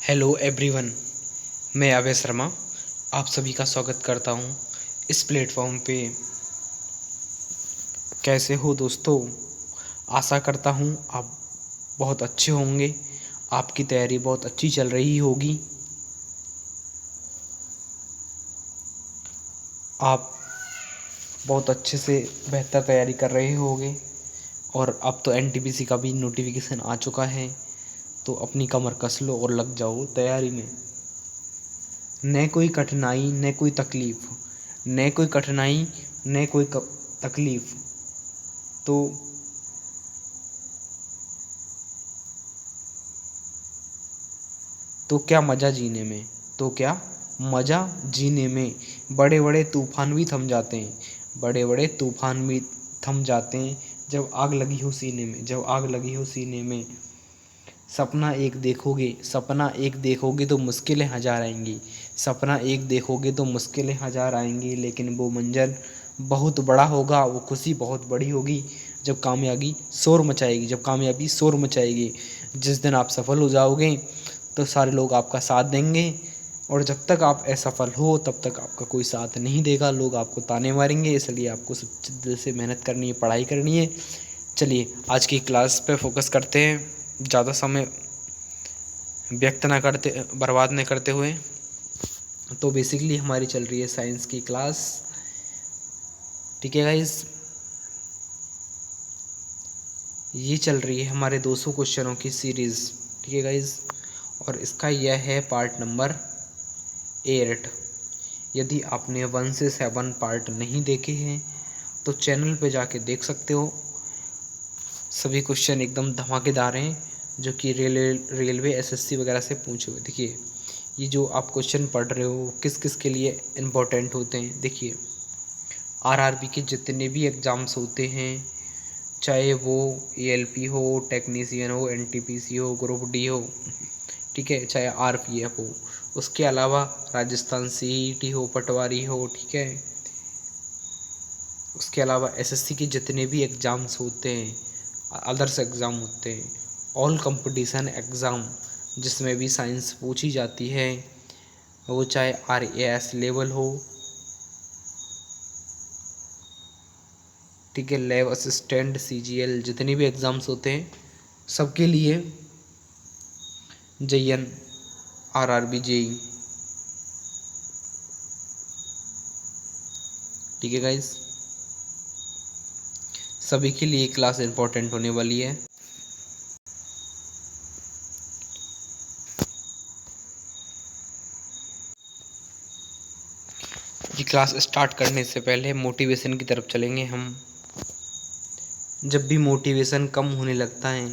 Hello everyone, मैं अभय शर्मा आप सभी का स्वागत करता हूं इस प्लेटफॉर्म पे। कैसे हो दोस्तों? आशा करता हूं आप बहुत अच्छे होंगे। आपकी तैयारी बहुत अच्छी चल रही होगी। आप बहुत अच्छे से बेहतर तैयारी कर रहे होंगे और अब तो एनटीपीसी का भी नोटिफिकेशन आ चुका है, तो अपनी कमर कस लो और लग जाओ तैयारी में। न कोई कठिनाई न कोई तकलीफ, न कोई कठिनाई न कोई तकलीफ। तो क्या मज़ा जीने में, तो क्या मज़ा जीने में। बड़े बड़े तूफान भी थम जाते हैं, बड़े बड़े तूफान भी थम जाते हैं जब आग लगी हो सीने में, जब आग लगी हो सीने में। सपना एक देखोगे तो मुश्किलें हज़ार आएंगी, सपना एक देखोगे तो मुश्किलें हज़ार आएंगी, लेकिन वो मंज़र बहुत बड़ा होगा, वो खुशी बहुत बड़ी होगी जब कामयाबी शोर मचाएगी, जब कामयाबी शोर मचाएगी। जिस दिन आप सफल हो जाओगे तो सारे लोग आपका साथ देंगे, और जब तक आप असफल हो तब तक आपका कोई साथ नहीं देगा, लोग आपको ताने मारेंगे। इसलिए आपको सच्चे दिल से मेहनत करनी है, पढ़ाई करनी है। चलिए आज की क्लास पे फोकस करते हैं, ज़्यादा समय बर्बाद न करते हुए। तो बेसिकली हमारी चल रही है साइंस की क्लास, ठीक है गाइस। ये चल रही है हमारे 200 क्वेश्चनों की सीरीज़, ठीक है गाइस, और इसका यह है पार्ट नंबर 8। यदि आपने 1 से 7 पार्ट नहीं देखे हैं तो चैनल पे जाके देख सकते हो। सभी क्वेश्चन एकदम धमाकेदार हैं, जो कि रेलवे एसएससी वगैरह से पूछे हुए। देखिए ये जो आप क्वेश्चन पढ़ रहे हो किस किस के लिए इम्पोर्टेंट होते हैं। देखिए आरआरबी के जितने भी एग्ज़ाम्स होते हैं, चाहे वो एएलपी हो, टेक्नीशियन हो, एनटीपीसी हो, ग्रुप डी हो, ठीक है, चाहे आरपीएफ हो, उसके अलावा राजस्थान सीईटी हो, पटवारी हो, ठीक है, उसके अलावा एसएससी के जितने भी एग्ज़ाम्स होते हैं, अदर्स एग्ज़ाम होते हैं, ऑल कंपटीशन एग्ज़ाम जिसमें भी साइंस पूछी जाती है, वो चाहे आरएएस लेवल हो, ठीक है, लैब असिस्टेंट, सीजीएल, जितने भी एग्ज़ाम्स होते हैं सबके लिए जेईएन, आरआरबी, जेई, ठीक है गाइस, सभी के लिए क्लास इम्पोर्टेंट होने वाली है। ये क्लास स्टार्ट करने से पहले मोटिवेशन की तरफ चलेंगे हम। जब भी मोटिवेशन कम होने लगता है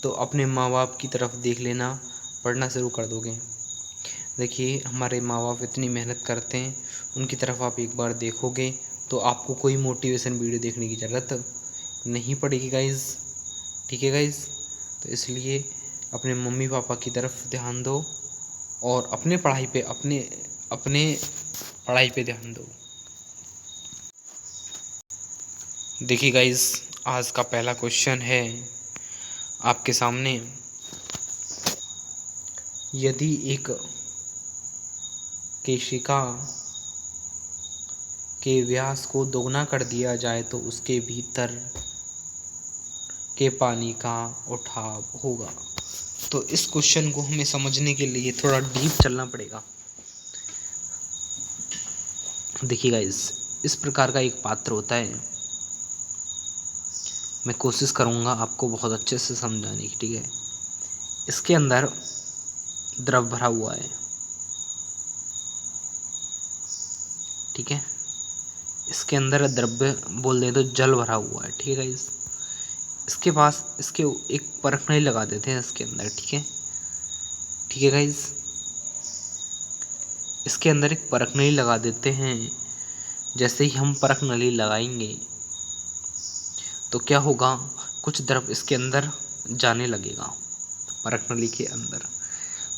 तो अपने माँ बाप की तरफ देख लेना, पढ़ना शुरू कर दोगे। देखिए हमारे माँ बाप इतनी मेहनत करते हैं, उनकी तरफ आप एक बार देखोगे तो आपको कोई मोटिवेशन वीडियो देखने की ज़रूरत नहीं पड़ेगी गाइज़, ठीक है गाइज़। तो इसलिए अपने मम्मी पापा की तरफ ध्यान दो और अपने पढ़ाई पे ध्यान दो। देखिए गाइज़, आज का पहला क्वेश्चन है आपके सामने। यदि एक केशिका के व्यास को दोगुना कर दिया जाए तो उसके भीतर के पानी का उठाव होगा। तो इस क्वेश्चन को हमें समझने के लिए थोड़ा डीप चलना पड़ेगा। देखिए गाइस, इस प्रकार का एक पात्र होता है, मैं कोशिश करूँगा आपको बहुत अच्छे से समझाने की, ठीक है। इसके अंदर द्रव भरा हुआ है, ठीक है, इसके अंदर द्रव्य बोल दें तो जल भरा हुआ है, ठीक है गाइस। इसके पास इसके एक परख नली लगा देते हैं इसके अंदर, ठीक है, ठीक है गाइस। इसके अंदर एक परख नली लगा देते हैं। जैसे ही हम परख नली लगाएंगे तो क्या होगा, कुछ द्रव इसके अंदर जाने लगेगा परख नली के अंदर।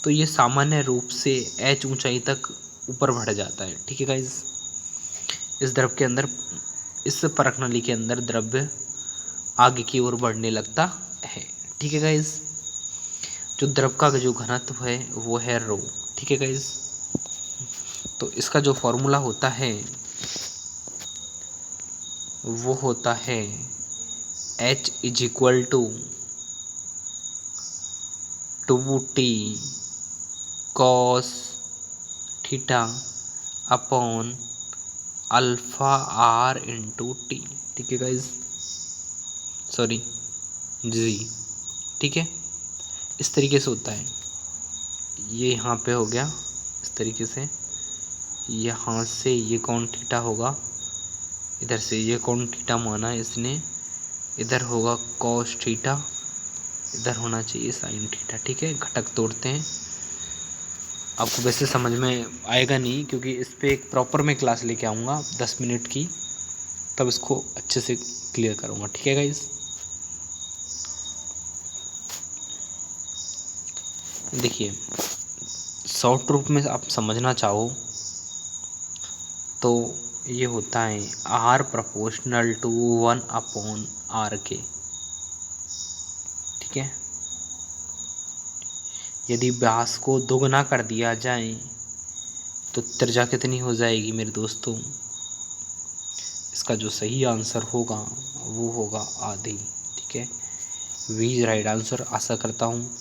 तो ये सामान्य रूप से h ऊंचाई तक ऊपर बढ़ जाता है, ठीक है गाइस। इस द्रव के अंदर, इस परख नली के अंदर द्रव्य आगे की ओर बढ़ने लगता है, ठीक है गाइस। जो द्रव का जो घनत्व है वो है रो। ठीक है गाइस, तो इसका जो फॉर्मूला होता है वो होता है H is equal to 2t cos theta upon alpha r into T. ठीक है गाइज, सॉरी जी। ठीक है, इस तरीके से होता है। ये यहाँ पे हो गया इस तरीके से, यहाँ से ये कौन थीटा होगा, इधर से ये कौन थीटा माना है इसने, इधर होगा कॉस थीटा, इधर होना चाहिए साइन थीटा। ठीक है, घटक तोड़ते हैं। आपको वैसे समझ में आएगा नहीं, क्योंकि इस पर एक प्रॉपर मैं क्लास लेके आऊँगा 10 मिनट की, तब इसको अच्छे से क्लियर करूँगा। ठीक है गाइज, देखिए शॉर्ट रूप में आप समझना चाहो तो ये होता है R प्रोपोर्शनल टू 1/r के। ठीक है, यदि व्यास को दोगुना कर दिया जाए तो त्रिज्या कितनी हो जाएगी मेरे दोस्तों? इसका जो सही आंसर होगा वो होगा आधी। ठीक है, वी इज राइट आंसर। आशा करता हूँ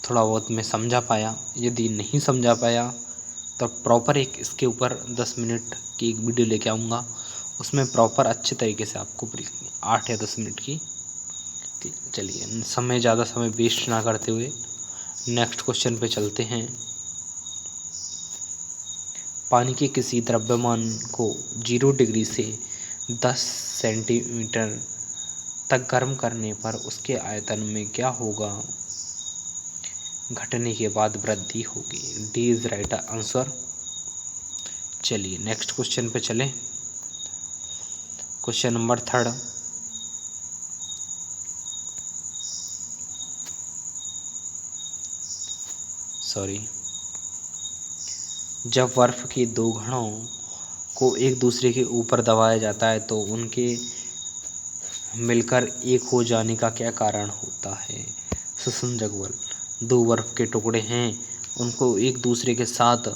थोड़ा बहुत मैं समझा पाया। यदि नहीं समझा पाया तो प्रॉपर एक इसके ऊपर 10 मिनट की एक वीडियो लेके आऊँगा, उसमें प्रॉपर अच्छे तरीके से आपको 8 या 10 मिनट की। चलिए, ज़्यादा समय वेस्ट ना करते हुए नेक्स्ट क्वेश्चन पे चलते हैं। पानी के किसी द्रव्यमान को 0 डिग्री से 10 सेंटीमीटर तक गर्म करने पर उसके आयतन में क्या होगा? घटने के बाद वृद्धि होगी। D is right answer. चलिए नेक्स्ट क्वेश्चन पे चलें। Question number 3। जब बर्फ के दो घड़ों को एक दूसरे के ऊपर दबाया जाता है तो उनके मिलकर एक हो जाने का क्या कारण होता है? संसंजक बल। दो बर्फ के टुकड़े हैं, उनको एक दूसरे के साथ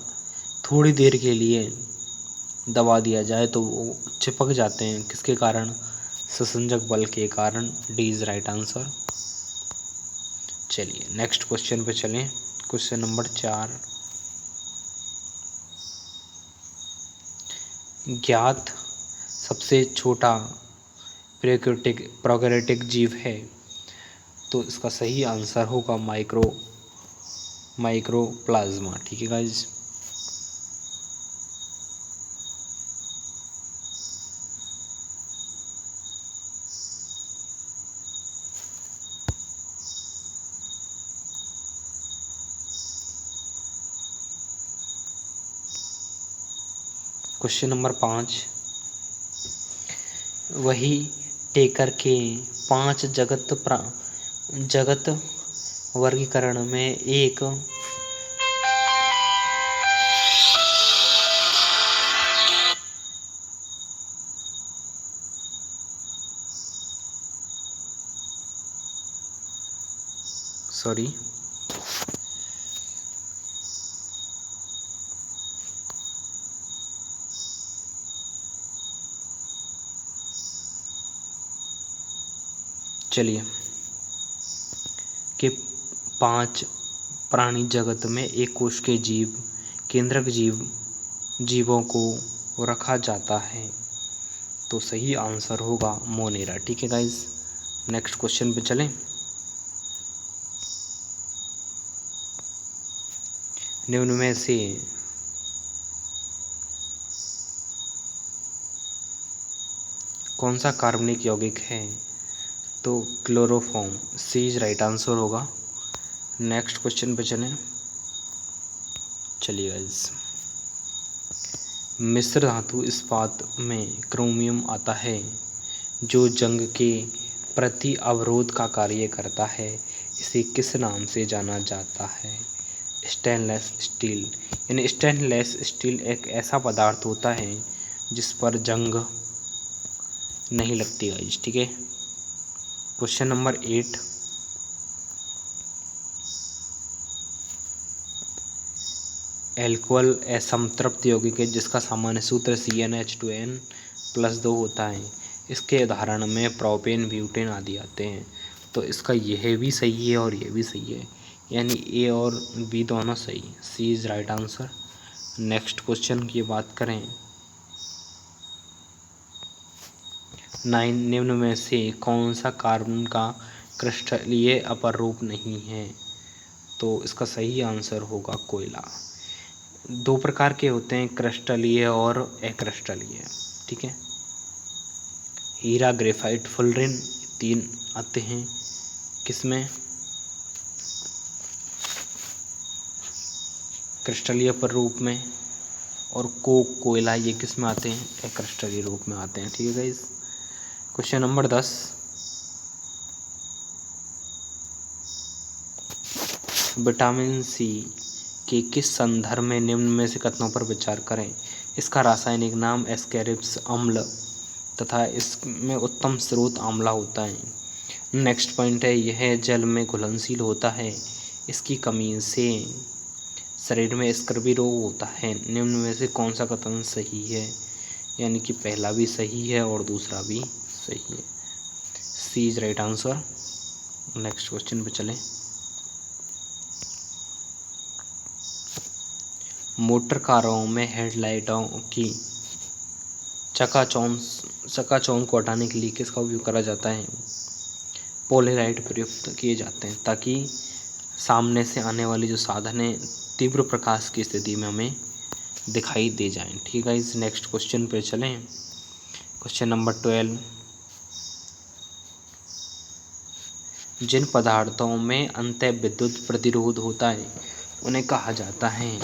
थोड़ी देर के लिए दबा दिया जाए तो वो चिपक जाते हैं। किसके कारण? संसंजक बल के कारण। D is right answer. चलिए नेक्स्ट क्वेश्चन पे चलें। Question number 4। ज्ञात सबसे छोटा प्रोकैरियोटिक जीव है, तो इसका सही आंसर होगा माइक्रोप्लाज्मा। ठीक है गाइज, क्वेश्चन नंबर 5। वही टेकर के 5 जगत वर्गीकरण में एक चलिए कि 5 प्राणी जगत में एक कोश के जीव केंद्रक जीवों को रखा जाता है, तो सही आंसर होगा मोनेरा। ठीक है गाइज, नेक्स्ट क्वेश्चन पे चलें। निम्न में से कौन सा कार्बनिक यौगिक है? तो chloroform. C is right answer होगा। नेक्स्ट क्वेश्चन पे चलें। चलिए गाइस, मिश्र धातु इस्पात में क्रोमियम आता है जो जंग के प्रति अवरोध का कार्य करता है। इसे किस नाम से जाना जाता है? Stainless steel. यानी स्टेनलेस स्टील एक ऐसा पदार्थ होता है जिस पर जंग नहीं लगती गाइस। ठीक है, क्वेश्चन नंबर 8। एल्कोहल असंतृप्त यौगिक है जिसका सामान्य सूत्र CnH2n+2 होता है। इसके उदाहरण में प्रोपेन, ब्यूटेन आदि आते हैं। तो इसका यह भी सही है और यह भी सही है, यानी ए और बी दोनों सही। C is right answer. Next question की बात करें, 9 निम्न में से कौन सा कार्बन का क्रिस्टलीय अपर रूप नहीं है? तो इसका सही आंसर होगा कोयला। दो प्रकार के होते हैं, क्रिस्टलीय और अक्रिस्टलीय, ठीक है। हीरा, ग्रेफाइट, फुलरिन, तीन आते हैं किसमें? क्रिस्टलीय पर रूप में। और कोयला ये किस में आते हैं? अक्रिस्टलीय रूप में आते हैं, ठीक है guys. Question number 10, vitamin C के किस संदर्भ में निम्न में से कथनों पर विचार करें? इसका रासायनिक नाम एस्कैरिप्स अम्ल तथा इसमें उत्तम स्रोत आंवला होता है। नेक्स्ट पॉइंट है, यह जल में घुलनशील होता है। इसकी कमी से शरीर में स्कर्वी रोग होता है। निम्न में से कौन सा कथन सही है? यानी कि पहला भी सही है और दूसरा भी सही है। C is right answer. Next question पे चलें। मोटर कारों में हेडलाइटों की चकाचौंध को हटाने के लिए किसका उपयोग करा जाता है? पॉलीलाइट प्रयुक्त किए जाते हैं ताकि सामने से आने वाली जो साधन है तीव्र प्रकाश की स्थिति में हमें दिखाई दे जाएं, ठीक है। इस नेक्स्ट क्वेश्चन पे चलें। क्वेश्चन नंबर 12, जिन पदार्थों में अंतः विद्युत प्रतिरोध होता है उन्हें कहा जाता है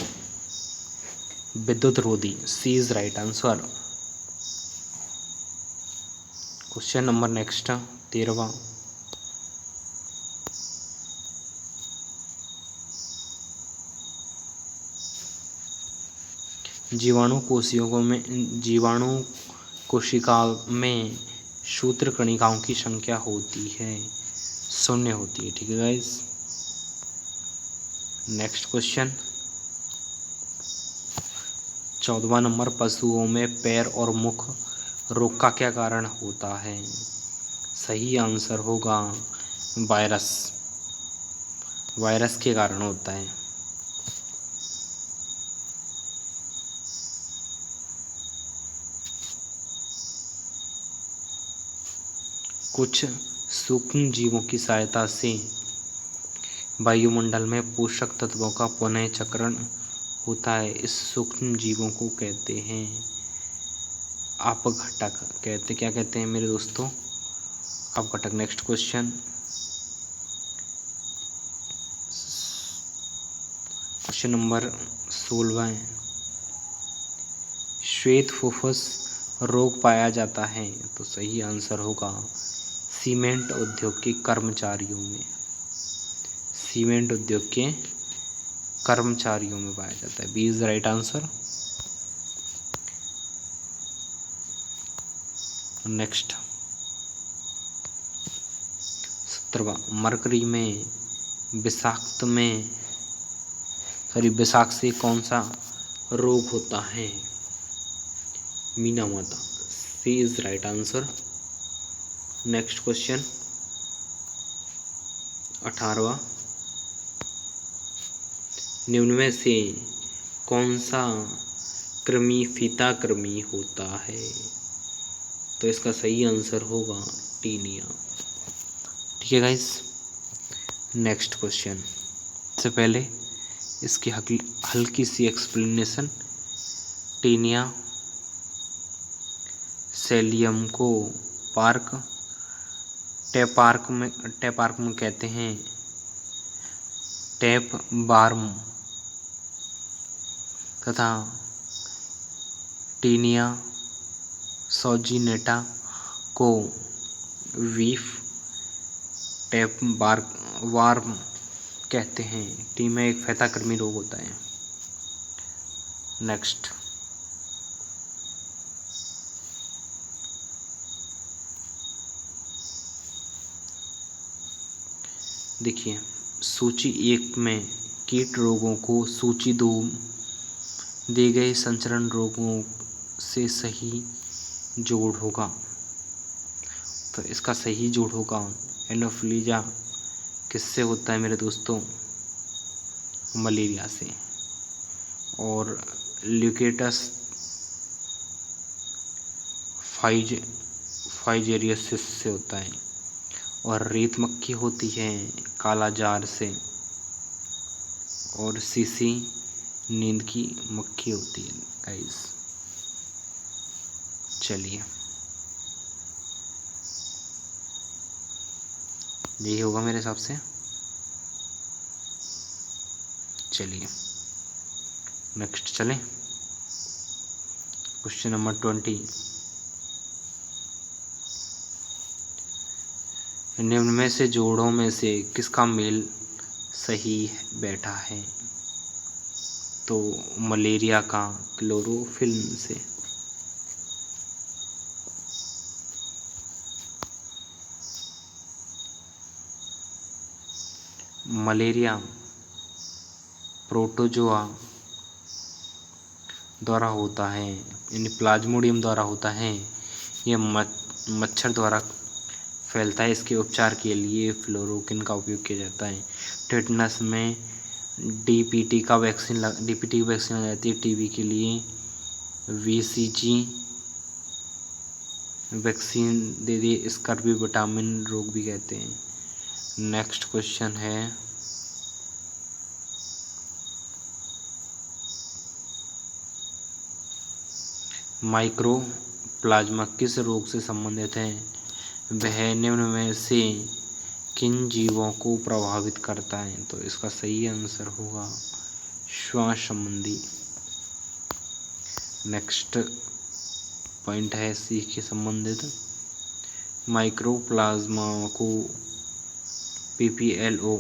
विद्युत रोधी। C is right answer. Question number next 13वां, जीवाणु कोशिका में सूत्रकणिकाओं की संख्या होती है 0 होती है, ठीक है गाइस। नेक्स्ट क्वेश्चन 14वां नंबर, पशुओं में पैर और मुख रोग का क्या कारण होता है? सही आंसर होगा वायरस के कारण होता है। कुछ सूक्ष्म जीवों की सहायता से वायुमंडल में पोषक तत्वों का पुनः चक्रण होता है। इस सूक्ष्म जीवों को कहते हैं अपघटक। क्या कहते हैं मेरे दोस्तों? अपघटक। नेक्स्ट क्वेश्चन 16वां, श्वेत फुफ्फुस रोग पाया जाता है। तो सही आंसर होगा सीमेंट उद्योग के कर्मचारियों में। सीमेंट उद्योग के कर्मचारियों में पाया जाता है। B is the right answer. Next 17वां, मरकरी में विषाक्त से कौन सा रोग होता है? Minamata. C is right answer. Next question 18वां, निम्न में से कौन सा कृमि फीता कृमि होता है? तो इसका सही आंसर होगा टीनिया, ठीक है गाइस। नेक्स्ट क्वेश्चन से पहले इसकी हल्की सी एक्सप्लेनेशन। टीनिया सेलियम को टैपार्क में कहते हैं टैप बार्म तथा टीनिया सोजिनेटा को वीफ टैप वार्म कहते हैं। टी में एक फैताकृमि रोग होता है। नेक्स्ट देखिए, सूची 1 में कीट रोगों को, सूची 2 दिए गए संचरण रोगों से सही जोड़ होगा? तो इसका सही जोड़ होगा एनोफिलीजा किससे होता है मेरे दोस्तों? मलेरिया से। और ल्यूकेटस फाइजेरियसिस से होता है। और रेत मक्खी होती है कालाजार से। और सीसी नींद की मक्खी होती है गाइस। चलिए यही होगा मेरे हिसाब से। चलिए नेक्स्ट चलें। Question number 20। निम्न में से जोड़ों में से किसका मेल सही बैठा है? तो मलेरिया का क्लोरोफिल्म से। मलेरिया प्रोटोजोआ द्वारा होता है, यानी प्लाज्मोडियम द्वारा होता है। यह मच्छर द्वारा फैलता है। इसके उपचार के लिए फ्लोरोकिन का उपयोग किया जाता है। टेटनस में डीपीटी की वैक्सीन लगाई जाती है। टीबी के लिए वीसीजी वैक्सीन दे दी। स्कर्वी विटामिन रोग भी कहते हैं। नेक्स्ट क्वेश्चन है माइक्रोप्लाज्मा किस रोग से संबंधित है? वह निम्न में से किन जीवों को प्रभावित करता है? तो इसका सही आंसर होगा श्वास संबंधी। नेक्स्ट पॉइंट है सी के संबंधित। माइक्रोप्लाज्मा को पीपीएलओ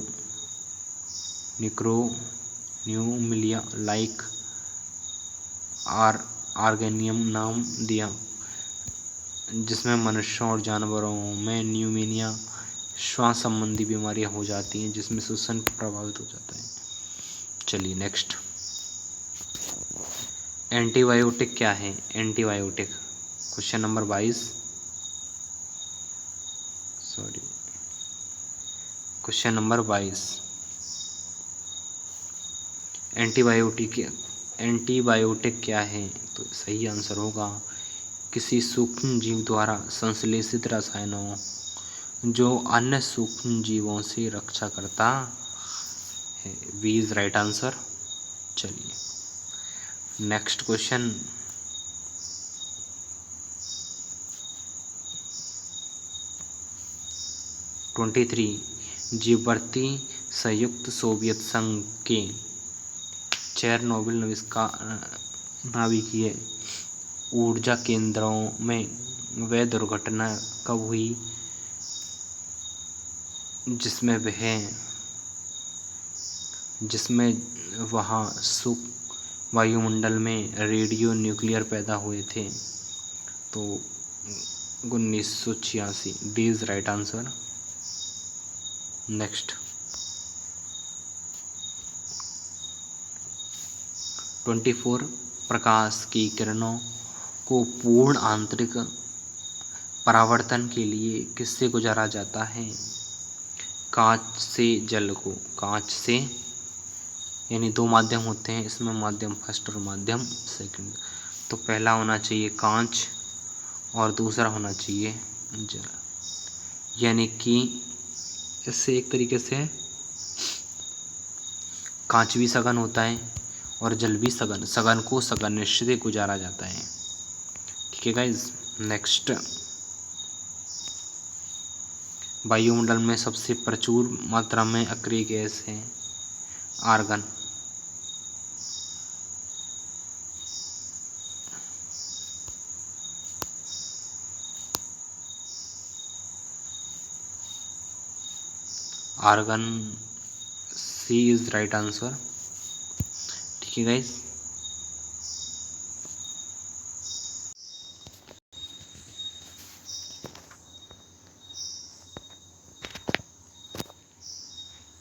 न्यूक्लिया लाइक ऑर्गेनियम नाम दिया, जिसमें मनुष्यों और जानवरों में न्यूमोनिया श्वास संबंधी बीमारियां हो जाती हैं, जिसमें श्वसन प्रभावित हो जाता है। चलिए नेक्स्ट। एंटीबायोटिक क्या है? Antibiotic question number 22। Question number 22। Antibiotic क्या है? तो सही आंसर होगा किसी सूक्ष्म जीव द्वारा संश्लेषित रसायनों जो अन्य सूक्ष्म जीवों से रक्षा करता है। B is right answer. चलिए नेक्स्ट क्वेश्चन। जीववर्ती संयुक्त सोवियत संघ के चेरनोबिल नाभिकीय ऊर्जा केंद्रों में वह दुर्घटना कब हुई जिसमें वहाँ वायुमंडल में रेडियो न्यूक्लियर पैदा हुए थे? तो 1986। D is right answer. Next 24। प्रकाश की किरणों को पूर्ण आंतरिक परावर्तन के लिए किससे गुजारा जाता है? कांच से जल को। कांच से, यानी दो माध्यम होते हैं इसमें, माध्यम फर्स्ट और माध्यम सेकंड। तो पहला होना चाहिए कांच और दूसरा होना चाहिए जल, यानी कि इससे एक तरीके से कांच भी सघन होता है और जल भी सघन। सघन को सघन से गुजारा जाता है। ठीक है गाइज। नेक्स्ट, वायुमंडल में सबसे प्रचुर मात्रा में अक्रिय गैस है argon. Argon C is right answer. ठीक है गाइज।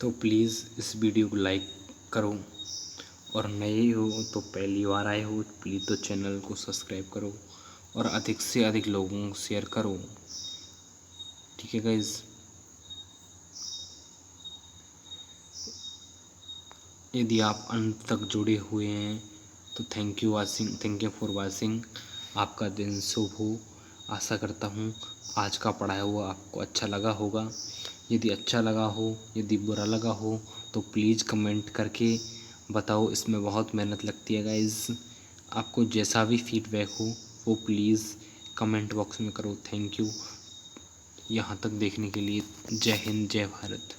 तो प्लीज़ इस वीडियो को लाइक करो और नए हो तो पहली बार आए हो प्लीज़ तो चैनल को सब्सक्राइब करो और अधिक से अधिक लोगों को शेयर करो। ठीक है गाइज, यदि आप अंत तक जुड़े हुए हैं तो थैंक यू फॉर वॉचिंग। आपका दिन शुभ हो। आशा करता हूँ आज का पढ़ाया हुआ आपको अच्छा लगा होगा। यदि अच्छा लगा हो, यदि बुरा लगा हो तो प्लीज़ कमेंट करके बताओ। इसमें बहुत मेहनत लगती है गाइज। आपको जैसा भी फीडबैक हो वो प्लीज़ कमेंट बॉक्स में करो। थैंक यू यहाँ तक देखने के लिए। जय हिंद, जय भारत।